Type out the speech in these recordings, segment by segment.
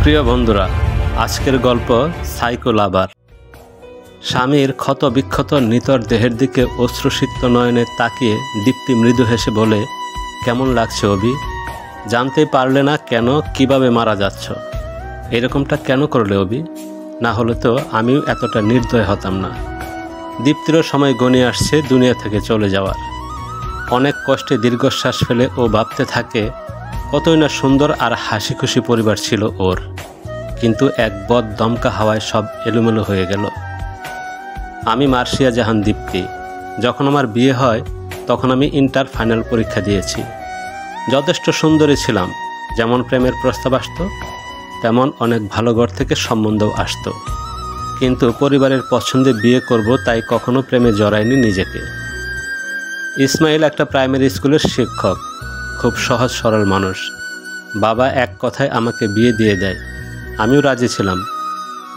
প্রিয় বন্ধুরা, আজকের গল্প সাইকো লাভার। স্বামীর ক্ষত বিক্ষত নিতর দেহের দিকে অশ্রুসিক্ত নয়নে তাকিয়ে দীপ্তি মৃদু হেসে বলে, কেমন লাগছে অভি? জানতেই পারলে না কেন, কিভাবে মারা যাচ্ছ? এরকমটা কেন করলে অভি? না হলে তো আমিও এতটা নির্দয় হতাম না। দীপ্তিরও সময় গনিয়ে আসছে দুনিয়া থেকে চলে যাওয়ার। অনেক কষ্টে দীর্ঘশ্বাস ফেলে ও ভাবতে থাকে কতই না সুন্দর আর হাসি খুশি পরিবার ছিল ওর, কিন্তু এক বদ দমকা হাওয়ায় সব এলোমেলো হয়ে গেল। আমি মার্শিয়া জাহান দীপ্তি। যখন আমার বিয়ে হয় তখন আমি ইন্টার ফাইনাল পরীক্ষা দিয়েছি। যথেষ্ট সুন্দরী ছিলাম। যেমন প্রেমের প্রস্তাব আসতো তেমন অনেক ভালো ঘর থেকে সম্বন্ধও আসতো, কিন্তু পরিবারের পছন্দে বিয়ে করব তাই কখনো প্রেমে জড়াইনি নিজেকে। ইসমাইল একটা প্রাইমারি স্কুলের শিক্ষক, খুব সহজ সরল মানুষ। বাবা এক কথায় আমাকে বিয়ে দিয়ে দেয়। আমিও রাজি ছিলাম।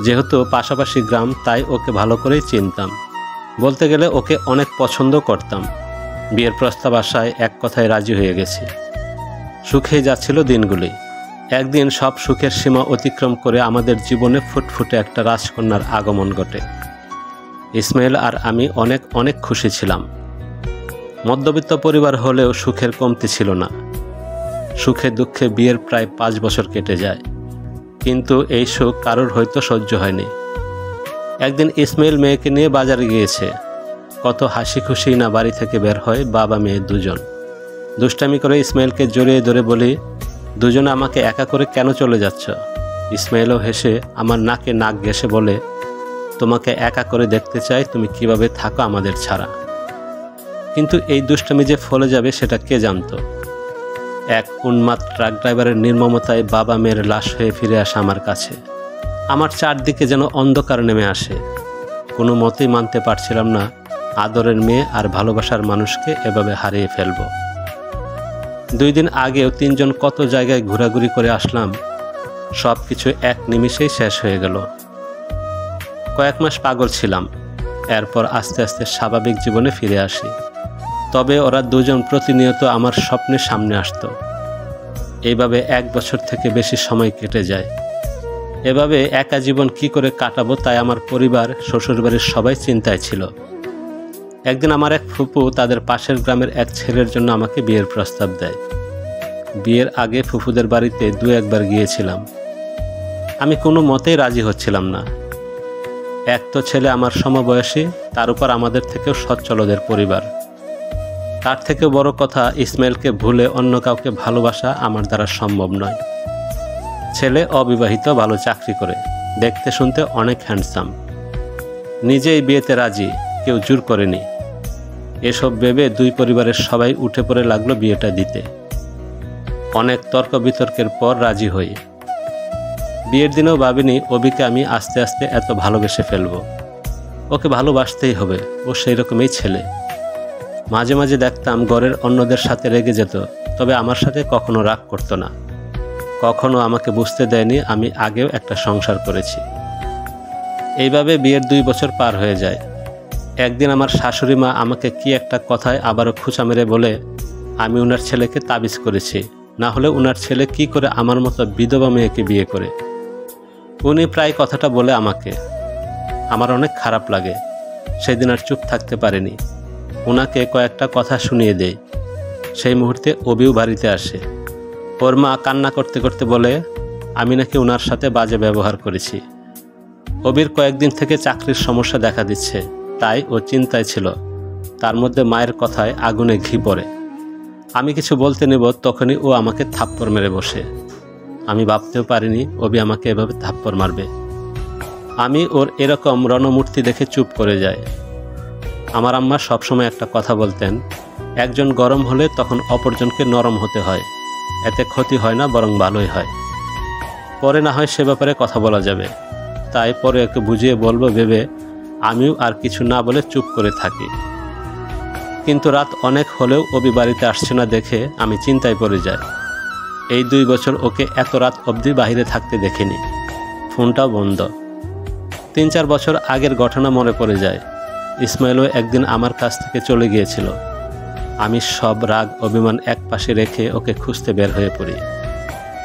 যেহেতু পাশাপাশি গ্রাম তাই ওকে ভালো করেই চিনতাম। বলতে গেলে ওকে অনেক পছন্দ করতাম। বিয়ের প্রস্তাব আসায় এক কথায় রাজি হয়ে গেছি। সুখেই যাচ্ছিল দিনগুলি। একদিন সব সুখের সীমা অতিক্রম করে আমাদের জীবনে ফুটফুটে একটা রাজকন্যার আগমন ঘটে। ইসমাইল আর আমি অনেক অনেক খুশি ছিলাম। মধ্যবিত্ত পরিবার হলেও সুখের কমতি ছিল না। সুখে দুঃখে বিয়ের প্রায় 5 বছর কেটে যায়, কিন্তু এই সুখ কারোর হয়তো সহ্য হয়নি। একদিন ইসমাইল মেয়েকে নিয়ে বাজারে গিয়েছে। কত হাসি খুশি না বাড়ি থেকে বের হয় বাবা মেয়ে দুজন। দুষ্টামি করে ইসমাইলকে জড়িয়ে ধরে বলি, দুজনে আমাকে একা করে কেন চলে যাচ্ছ? ইসমাইলও হেসে আমার নাকে নাক ঘেঁষে বলে, তোমাকে একা করে দেখতে চাই তুমি কিভাবে থাকো আমাদের ছাড়া। কিন্তু এই দুষ্টামি যে ফলে যাবে সেটা কে জানত? এক উন্মাদ ট্রাক ড্রাইভারের নির্মমতায় বাবা মেয়ের লাশ হয়ে ফিরে আসে আমার কাছে। আমার চারদিকে যেন অন্ধকার নেমে আসে। কোনো মতেই মানতে পারছিলাম না আদরের মেয়ে আর ভালোবাসার মানুষকে এভাবে হারিয়ে ফেলব। 2 দিন আগেও 3 জন কত জায়গায় ঘোরাঘুরি করে আসলাম। সব কিছু এক নিমিষেই শেষ হয়ে গেল। কয়েক মাস পাগল ছিলাম। এরপর আস্তে আস্তে স্বাভাবিক জীবনে ফিরে আসি। তবে ওরা দুজন প্রতিনিয়ত আমার স্বপ্নের সামনে আসতো। এইভাবে 1 বছর থেকে বেশি সময় কেটে যায়। এভাবে একা জীবন কি করে কাটাবো তাই আমার পরিবার, শ্বশুরবাড়ির সবাই চিন্তায় ছিল। একদিন আমার এক ফুপু তাদের পাশের গ্রামের এক ছেলের জন্য আমাকে বিয়ের প্রস্তাব দেয়। বিয়ের আগে ফুপুদের বাড়িতে 2-1 বার গিয়েছিলাম। আমি কোনো মতেই রাজি হচ্ছিলাম না। এক তো ছেলে আমার সমবয়সী, তার উপর আমাদের থেকেও সচ্ছলদের পরিবার। তার থেকে বড় কথা, ইসমাইলকে ভুলে অন্য কাউকে ভালোবাসা আমার দ্বারা সম্ভব নয়। ছেলে অবিবাহিত, ভালো চাকরি করে, দেখতে শুনতে অনেক হ্যান্ডসাম। নিজেই বিয়েতে রাজি, কেউ জোর করেনি। এসব ভেবে 2 পরিবারের সবাই উঠে পড়ে লাগলো বিয়েটা দিতে। অনেক তর্ক বিতর্কের পর রাজি হই। বিয়ের দিনেও ভাবিনি অভিকে আমি আস্তে আস্তে এত ভালোবেসে ফেলব। ওকে ভালোবাসতেই হবে, ও সেই রকমই ছেলে। মাঝে মাঝে দেখতাম ঘরের অন্যদের সাথে রেগে যেত, তবে আমার সাথে কখনো রাগ করতো না। কখনো আমাকে বুঝতে দেয়নি আমি আগেও একটা সংসার করেছি। এইভাবে বিয়ের 2 বছর পার হয়ে যায়। একদিন আমার শাশুড়ি মা আমাকে কি একটা কথায় আবারও খুঁচা মেরে বলে, আমি উনার ছেলেকে তাবিজ করেছি, না হলে উনার ছেলে কি করে আমার মতো বিধবা মেয়েকে বিয়ে করে। উনি প্রায় কথাটা বলে আমাকে। আমার অনেক খারাপ লাগে। সেদিন আর চুপ থাকতে পারিনি। ওনাকে কয়েকটা কথা শুনিয়ে দেই। সেই মুহূর্তে অবিও বাড়িতে আসে। ওর মা কান্না করতে করতে বলে, আমি নাকি ওনার সাথে বাজে ব্যবহার করেছি। অবির কয়েকদিন থেকে চাকরির সমস্যা দেখা দিচ্ছে, তাই ও চিন্তায় ছিল। তার মধ্যে মায়ের কথায় আগুনে ঘি পড়ে। আমি কিছু বলতে নেব তখনই ও আমাকে থাপ্পড় মেরে বসে। আমি ভাবতেও পারিনি অবি আমাকে এভাবে থাপ্পড় মারবে। আমি ওর এরকম রণমূর্তি দেখে চুপ করে যাই। আমার আম্মা সবসময় একটা কথা বলতেন, একজন গরম হলে তখন অপরজনকে নরম হতে হয়, এতে ক্ষতি হয় না বরং ভালোই হয়। পরে না হয় সে ব্যাপারে কথা বলা যাবে। তাই পরে ওকে বুঝিয়ে বলবো ভেবে আমিও আর কিছু না বলে চুপ করে থাকি। কিন্তু রাত অনেক হলেও অবি বাড়িতে আসছে না দেখে আমি চিন্তায় পড়ে যাই। এই 2 বছর ওকে এত রাত অবধি বাইরে থাকতে দেখিনি। ফোনটাও বন্ধ। 3-4 বছর আগের ঘটনা মনে পড়ে যায়। ইসমাইলও একদিন আমার কাছ থেকে চলে গিয়েছিল। আমি সব রাগ অভিমান এক পাশে রেখে ওকে খুঁজতে বের হয়ে পড়ি।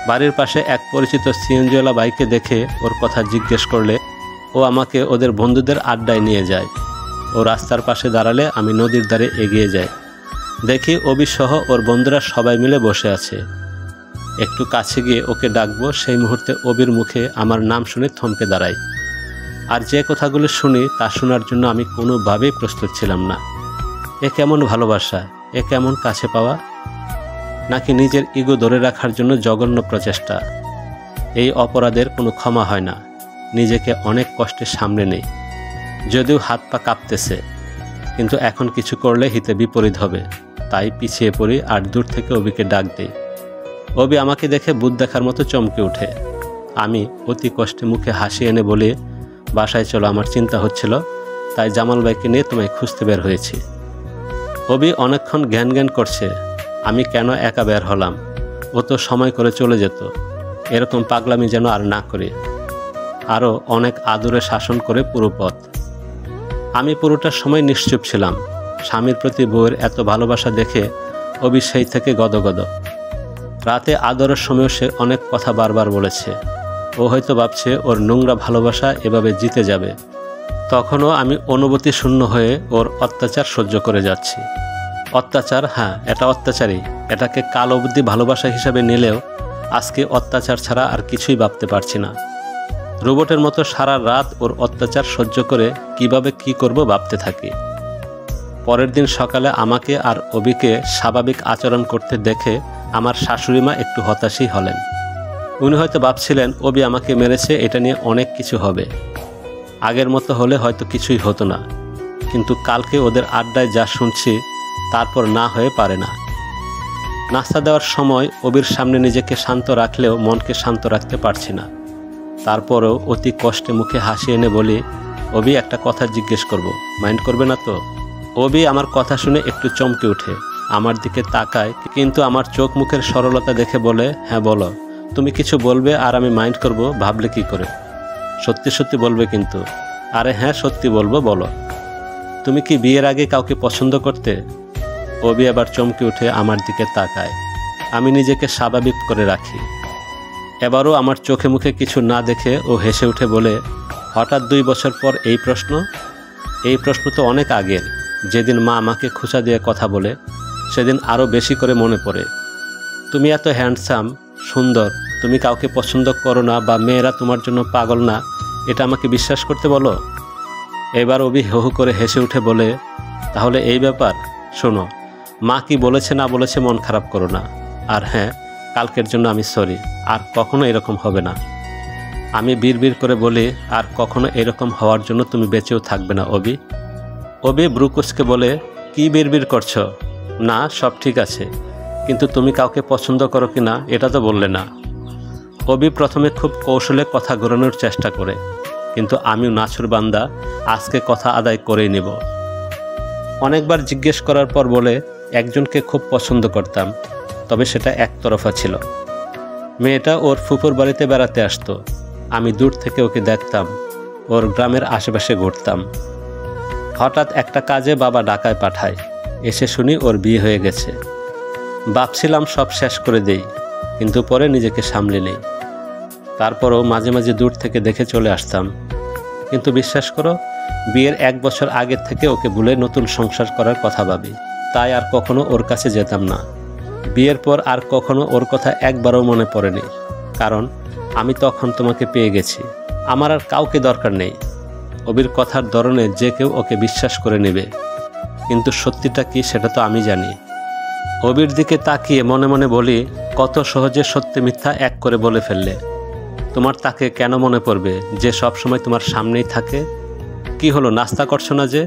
বাড়ির পাশে এক পরিচিত সিএনজিওয়ালা বাইকে দেখে ওর কথা জিজ্ঞেস করলে ও আমাকে ওদের বন্ধুদের আড্ডায় নিয়ে যায়। ও রাস্তার পাশে দাঁড়ালে আমি নদীর ধারে এগিয়ে যাই। দেখি অবি সহ ওর বন্ধুরা সবাই মিলে বসে আছে। একটু কাছে গিয়ে ওকে ডাকবো, সেই মুহূর্তে অবির মুখে আমার নাম শুনে থমকে দাঁড়াই। আর যে কথাগুলো শুনি তা শোনার জন্য আমি কোনোভাবেই প্রস্তুত ছিলাম না। এ কেমন ভালোবাসা, এ কেমন কাছে পাওয়া, নাকি নিজের ইগো ধরে রাখার জন্য জঘন্য প্রচেষ্টা। এই অপরাধের কোনো ক্ষমা হয় না। নিজেকে অনেক কষ্টে সামনে নেই, যদিও হাত পা কাঁপতেছে, কিন্তু এখন কিছু করলে হিতে বিপরীত হবে। তাই পিছিয়ে পড়ি আর দূর থেকে অবিকে ডাক দিই। অবি আমাকে দেখে ভূত দেখার মতো চমকে ওঠে। আমি অতি কষ্টে মুখে হাসি এনে বলি, বাসায় চলো, আমার চিন্তা হচ্ছিল, তাই জামাল ভাইকে নিয়ে তোমায় খুঁজতে বের হয়েছি। অবি অনেকক্ষণ জ্ঞান জ্ঞান করছে, আমি কেন একা বের হলাম, ও তো সময় করে চলে যেত। এরকম পাগলামি যেন আর না করি। আরও অনেক আদরে শাসন করে পুরো পথ। আমি পুরোটা সময় নিশ্চুপ ছিলাম। স্বামীর প্রতি বউয়ের এত ভালোবাসা দেখে অবি সেই থেকে গদগদ। রাতে আদরের সময়ও সে অনেক কথা বারবার বলেছে। ও হয়তো ভাবছে ওর নোংরা ভালোবাসা এভাবে জিতে যাবে। তখনও আমি অনুভূতি শূন্য হয়ে ওর অত্যাচার সহ্য করে যাচ্ছি। অত্যাচার, হ্যাঁ, এটা অত্যাচারই। এটাকে কালো বুদ্ধি ভালোবাসা হিসাবে নিলেও আজকে অত্যাচার ছাড়া আর কিছুই ভাবতে পারছি না। রোবটের মতো সারা রাত ওর অত্যাচার সহ্য করে কিভাবে কি করব ভাবতে থাকি। পরের দিন সকালে আমাকে আর অবিকে স্বাভাবিক আচরণ করতে দেখে আমার শাশুড়িমা একটু হতাশই হলেন। উনি হয়তো ভাবছিলেন অবি আমাকে মেরেছে, এটা নিয়ে অনেক কিছু হবে। আগের মতো হলে হয়তো কিছুই হতো না, কিন্তু কালকে ওদের আড্ডায় যা শুনছি তারপর না হয়ে পারে না। নাস্তা দেওয়ার সময় অবির সামনে নিজেকে শান্ত রাখলেও মনকে শান্ত রাখতে পারছি না। তারপরও অতি কষ্টে মুখে হাসি এনে বলি, অবি একটা কথা জিজ্ঞেস করব, মাইন্ড করবে না তো? অবি আমার কথা শুনে একটু চমকে ওঠে, আমার দিকে তাকায়, কিন্তু আমার চোখ মুখের সরলতা দেখে বলে, হ্যাঁ বলো। তুমি কিছু বলবে আর আমি মাইন্ড করব ভাবলে কি করে? সত্যি সত্যি বলবে কিন্তু? আরে হ্যাঁ, সত্যি বলবো, বলো। তুমি কি বিয়ের আগে কাউকে পছন্দ করতে? অবি আবার চমকে উঠে আমার দিকে তাকায়। আমি নিজেকে স্বাভাবিক করে রাখি। এবারও আমার চোখে মুখে কিছু না দেখে ও হেসে উঠে বলে, হঠাৎ 2 বছর পর এই প্রশ্ন? এই প্রশ্ন তো অনেক আগের। যেদিন মা আমাকে খোঁচা দিয়ে কথা বলে সেদিন আরও বেশি করে মনে পড়ে। তুমি এত হ্যান্ডসাম, সুন্দর, তুমি কাউকে পছন্দ করো না বা মেয়েরা তোমার জন্য পাগল না, এটা আমাকে বিশ্বাস করতে বলো? এবার অবি হু হু করে হেসে উঠে বলে, তাহলে এই ব্যাপার? শোনো, মা কি বলেছে না বলেছে মন খারাপ করো না। আর হ্যাঁ, কালকের জন্য আমি সরি, আর কখনো এরকম হবে না। আমি বিড়বিড় করে বলি, আর কখনো এরকম হওয়ার জন্য তুমি বেঁচেও থাকবে না অবি। অবি ব্রুকুসকে বলে, কি বিড়বিড় করছো? না, সব ঠিক আছে, কিন্তু তুমি কাউকে পছন্দ করো কি না এটা তো বললে না। অবি প্রথমে খুব কৌশলে কথা ঘোরানোর চেষ্টা করে, কিন্তু আমিও নাছুর বান্দা, আজকে কথা আদায় করেই নেব। অনেকবার জিজ্ঞেস করার পর বলে, একজনকে খুব পছন্দ করতাম, তবে সেটা একতরফা ছিল। মেয়েটা ওর ফুফুর বাড়িতে বেড়াতে আসতো। আমি দূর থেকে ওকে দেখতাম, ওর গ্রামের আশেপাশে ঘুরতাম। হঠাৎ একটা কাজে বাবা ঢাকায় পাঠায়, এসে শুনি ওর বিয়ে হয়ে গেছে। ভাবছিলাম সব শেষ করে দেই, কিন্তু পরে নিজেকে সামলে নেই। তারপরও মাঝে মাঝে দূর থেকে দেখে চলে আসতাম। কিন্তু বিশ্বাস করো, বিয়ের 1 বছর আগের থেকে ওকে ভুলে নতুন সংসার করার কথা ভাবি। তাই আর কখনো ওর কাছে যেতাম না। বিয়ের পর আর কখনো ওর কথা একবারও মনে পড়েনি, কারণ আমি তখন তোমাকে পেয়ে গেছি। আমার আর কাউকে দরকার নেই। অবির কথার ধরনে যে কেউ ওকে বিশ্বাস করে নেবে, কিন্তু সত্যিটা কি সেটা তো আমি জানি। অবির দিকে তাকিয়ে মনে মনে বলি, কত সহজে সত্যি মিথ্যা এক করে বলে ফেললে। তোমার তাকে কেন মনে পড়বে যে সব সময় তোমার সামনেই থাকে? কি হলো, নাস্তা করছো না যে?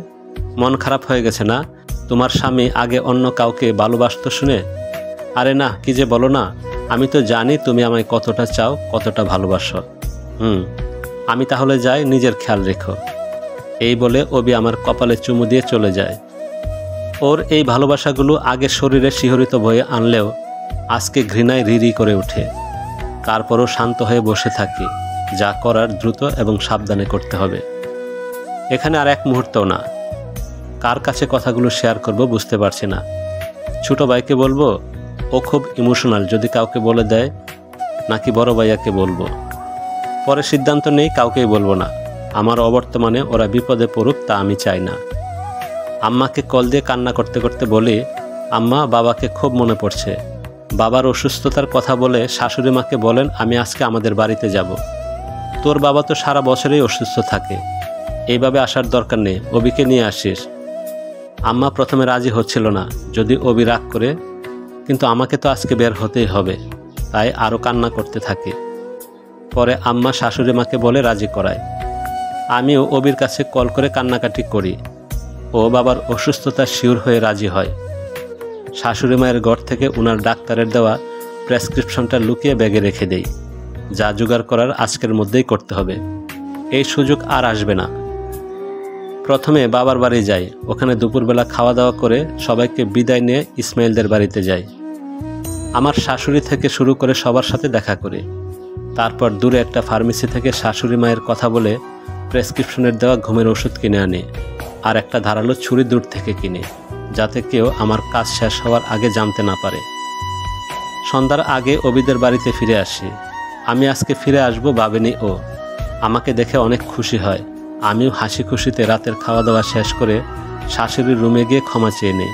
মন খারাপ হয়ে গেছে না? তোমার স্বামী আগে অন্য কাউকে ভালোবাসতো শুনে? আরে না, কি যে বলো না। আমি তো জানি তুমি আমায় কতটা চাও, কতটা ভালোবাসো। আমি তাহলে যাই, নিজের খেয়াল রেখো। এই বলে অবি আমার কপালে চুমু দিয়ে চলে যায়। ওর এই ভালোবাসাগুলো আগে শরীরে শিহরিত বয়ে আনলেও আজকে ঘৃণায় রিরি করে ওঠে। তারপরও শান্ত হয়ে বসে থাকি, যা করার দ্রুত এবং সাবধানে করতে হবে। এখানে আর এক মুহূর্তও না। কার কাছে কথাগুলো শেয়ার করব বুঝতে পারছি না। ছোট ভাইকে বলবো, ও খুব ইমোশনাল, যদি কাউকে বলে দেয়। নাকি বড় ভাইয়াকে বলবো। পরে সিদ্ধান্ত নেই কাউকেই বলবো না। আমার অবর্তমানে ওরা বিপদে পড়ুক তা আমি চাই না। আম্মাকে কল দিয়ে কান্না করতে করতে বলি, আম্মা, বাবাকে খুব মনে পড়ছে। বাবার অসুস্থতার কথা বলে শাশুড়ি মাকে বলেন আমি আজকে আমাদের বাড়িতে যাব। তোর বাবা তো সারা বছরেই অসুস্থ থাকে, এইভাবে আসার দরকার নেই, অবিকে নিয়ে আসিস। আম্মা প্রথমে রাজি হচ্ছিল না, যদি অবি রাগ করে, কিন্তু আমাকে তো আজকে বের হতেই হবে, তাই আরও কান্না করতে থাকি। পরে আম্মা শাশুড়ি মাকে বলে রাজি করায়। আমিও অবির কাছে কল করে কান্নাকাটি করি। ও বাবার অসুস্থতা শিওর হয়ে রাজি হয়। শাশুড়ি মায়ের ঘর থেকে ওনার ডাক্তারের দেওয়া প্রেসক্রিপশনটা লুকিয়ে ব্যাগে রেখে দেই। যা জোগাড় করার আজকের মধ্যেই করতে হবে, এই সুযোগ আর আসবে না। প্রথমে বাবার বাড়ি যাই, ওখানে দুপুরবেলা খাওয়া দাওয়া করে সবাইকে বিদায় নিয়ে ইসমাইলদের বাড়িতে যাই। আমার শাশুড়ি থেকে শুরু করে সবার সাথে দেখা করি। তারপর দূরে একটা ফার্মেসি থেকে শাশুড়ি মায়ের কথা বলে প্রেসক্রিপশনের দেওয়া ঘুমের ওষুধ কিনে আনি, আর একটা ধারালো ছুরি দূর থেকে কিনে, যাতে কেউ আমার কাজ শেষ হওয়ার আগে জানতে না পারে। সন্ধ্যার আগে অবিদের বাড়িতে ফিরে আসি। আমি আজকে ফিরে আসবো ভাবেনি ও। আমাকে দেখে অনেক খুশি হয়। আমিও হাসি খুশিতে রাতের খাওয়া দাওয়া শেষ করে শাশুড়ির রুমে গিয়ে ক্ষমা চেয়ে নিই।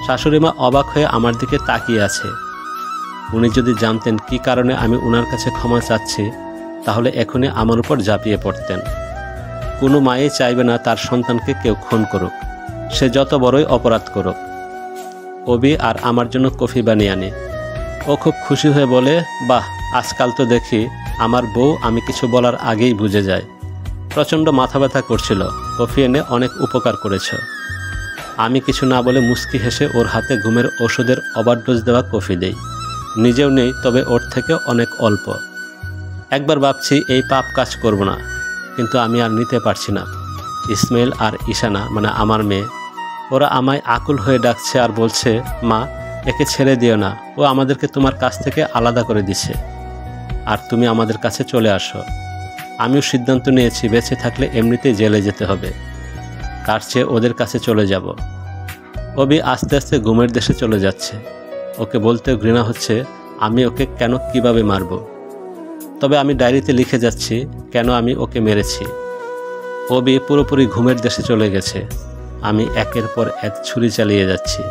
শাশুড়ি মা অবাক হয়ে আমার দিকে তাকিয়ে আছে। উনি যদি জানতেন কী কারণে আমি ওনার কাছে ক্ষমা চাচ্ছি, তাহলে এখনই আমার উপর ঝাঁপিয়ে পড়তেন। কোনো মায়ে চাইবে না তার সন্তানকে কেউ খুন করুক, সে যত বড়ই অপরাধ করুক। অবি আর আমার জন্য কফি বানিয়ে আনে। ও খুব খুশি হয়ে বলে, বাহ, আজকাল তো দেখি আমার বউ আমি কিছু বলার আগেই বুঝে যায়। প্রচণ্ড মাথা ব্যথা করছিল, কফি এনে অনেক উপকার করেছ। আমি কিছু না বলে মুচকি হেসে ওর হাতে ঘুমের ওষুধের ওভারডোজ দেওয়া কফি দেই। নিজেও নেই, তবে ওর থেকে অনেক অল্প। একবার ভাবছি এই পাপ কাজ করব না, কিন্তু আমি আর নিতে পারছি না। ইসমাইল আর ঈশানা, মানে আমার মেয়ে, ওরা আমায় আকুল হয়ে ডাকছে আর বলছে, মা, একে ছেড়ে দিও না, ও আমাদেরকে তোমার কাছ থেকে আলাদা করে দিছে, আর তুমি আমাদের কাছে চলে আসো। আমিও সিদ্ধান্ত নিয়েছি বেঁচে থাকলে এমনিতেই জেলে যেতে হবে, তার চেয়ে ওদের কাছে চলে যাব। অবি আস্তে আস্তে ঘুমের দেশে চলে যাচ্ছে। ওকে বলতেও ঘৃণা হচ্ছে আমি ওকে কেন কিভাবে মারব। তবে আমি ডায়েরিতে লিখে যাচ্ছি কেন আমি ওকে মেরেছি। অবি পুরোপুরি ঘুমের দেশে চলে গেছে। আমি একের পর এক ছুরি চালিয়ে যাচ্ছি।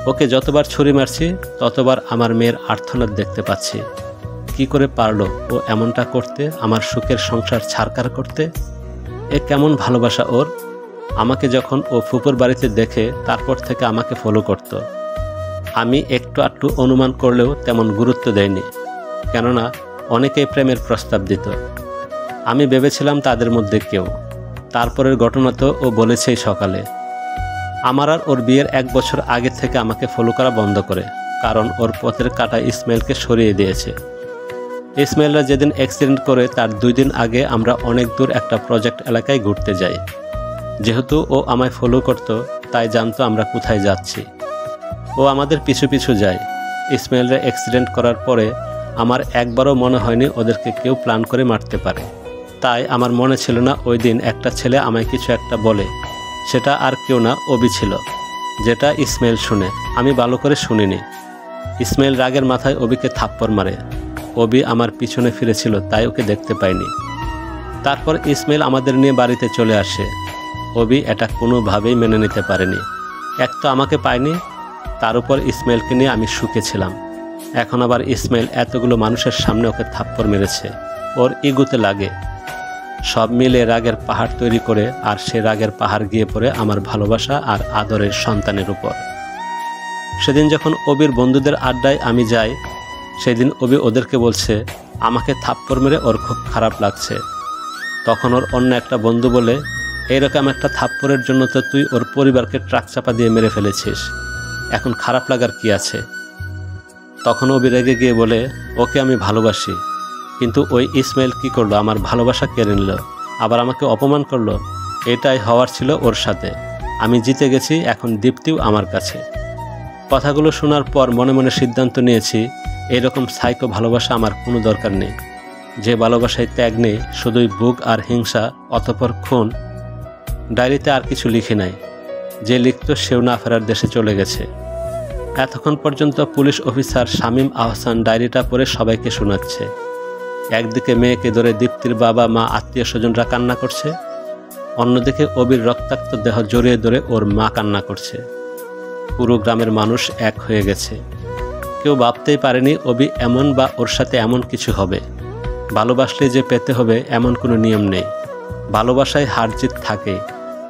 ওকে যতবার ছুরি মারছি ততবার আমার মেয়ের আর্তনাদ দেখতে পাচ্ছি। কি করে পারলো ও এমনটা করতে, আমার সুখের সংসার ছারখার করতে? এ কেমন ভালোবাসা ওর! আমাকে যখন ও ফুপুর বাড়িতে দেখে তারপর থেকে আমাকে ফলো করত। আমি একটু আধটু অনুমান করলেও তেমন গুরুত্ব দেয়নি, কেননা অনেকেই প্রেমের প্রস্তাব দিত। আমি ভেবেছিলাম তাদের মধ্যে কেউ। তারপরের ঘটনা তো ও বলেছেই সকালে। আমার আর ওর বিয়ের 1 বছর আগে থেকে আমাকে ফলো করা বন্ধ করে, কারণ ওর পথের কাঁটা ইসমাইলকে সরিয়ে দিয়েছে। ইসমাইলরা যেদিন অ্যাক্সিডেন্ট করে তার 2 দিন আগে আমরা অনেক দূর একটা প্রজেক্ট এলাকায় ঘুরতে যাই। যেহেতু ও আমায় ফলো করত, তাই জানতো আমরা কোথায় যাচ্ছি। ও আমাদের পিছু পিছু যায়। ইসমাইলরা অ্যাক্সিডেন্ট করার পরে আমার একবারও মনে হয়নি ওদেরকে কেউ প্ল্যান করে মারতে পারে। তাই আমার মনে ছিল না ওই দিন একটা ছেলে আমায় কিছু একটা বলে, সেটা আর কেউ না, অবি ছিল। যেটা ইসমাইল শুনে, আমি ভালো করে শুনিনি। ইসমাইল রাগের মাথায় অবিকে থাপ্পড় মারে। অবি আমার পিছনে ফিরেছিল, তাই ওকে দেখতে পাইনি। তারপর ইসমাইল আমাদের নিয়ে বাড়িতে চলে আসে। অবি এটা কোনোভাবেই মেনে নিতে পারেনি। এক তো আমাকে পায়নি, তার উপর ইসমাইলকে নিয়ে আমি সুখে ছিলাম। এখন আবার ইসমাইল এতগুলো মানুষের সামনে ওকে থাপ্পড় মেরেছে। ওর ইগোতে লাগে। সব মিলে রাগের পাহাড় তৈরি করে, আর সে রাগের পাহাড় গিয়ে পড়ে আমার ভালোবাসা আর আদরের সন্তানের উপর। সেদিন যখন অবির বন্ধুদের আড্ডায় আমি যাই, সেদিন অবি ওদেরকে বলছে আমাকে থাপ্পড় মেরে ওর খুব খারাপ লাগছে। তখন ওর অন্য একটা বন্ধু বলে, এইরকম একটা থাপ্পড়ের জন্য তো তুই ওর পরিবারকে ট্রাক চাপা দিয়ে মেরে ফেলেছিস, এখন খারাপ লাগার কি আছে? তখন অবি রেগে গিয়ে বলে, ওকে আমি ভালোবাসি, কিন্তু ওই ইসমাইল কি করলো, আমার ভালোবাসা কেড়ে নিল, আবার আমাকে অপমান করলো। এটাই হওয়ার ছিল ওর সাথে। আমি জিতে গেছি, এখন দীপ্তিও আমার কাছে। কথাগুলো শোনার পর মনে মনে সিদ্ধান্ত নিয়েছি এরকম সাইকো ভালোবাসা আমার কোনো দরকার নেই। যে ভালোবাসায় ত্যাগ নেই, শুধুই বুক আর হিংসা, অতঃপর খুন। ডায়েরিতে আর কিছু লিখি নাই। যে লিখত সেও না ফেরার দেশে চলে গেছে। এতক্ষণ পর্যন্ত পুলিশ অফিসার শামীম আহসান ডায়েরিটা পড়ে সবাইকে শোনাচ্ছে। একদিকে মেয়েকে ধরে দীপ্তির বাবা মা আত্মীয় স্বজনরা কান্না করছে, অন্যদিকে অবির রক্তাক্ত দেহ জড়িয়ে ধরে ওর মা কান্না করছে। পুরো গ্রামের মানুষ এক হয়ে গেছে। কেউ ভাবতেই পারেনি অবি এমন বা ওর সাথে এমন কিছু হবে। ভালোবাসলে যে পেতে হবে এমন কোনো নিয়ম নেই। ভালোবাসায় হার জিত থাকে,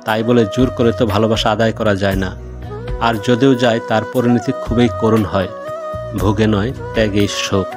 তাই বলে জোর করে তো ভালোবাসা আদায় করা যায় না। আর যদিও যায় তার পরিণতি খুবই করুণ হয়। ভোগে নয়, ত্যাগেই শোক।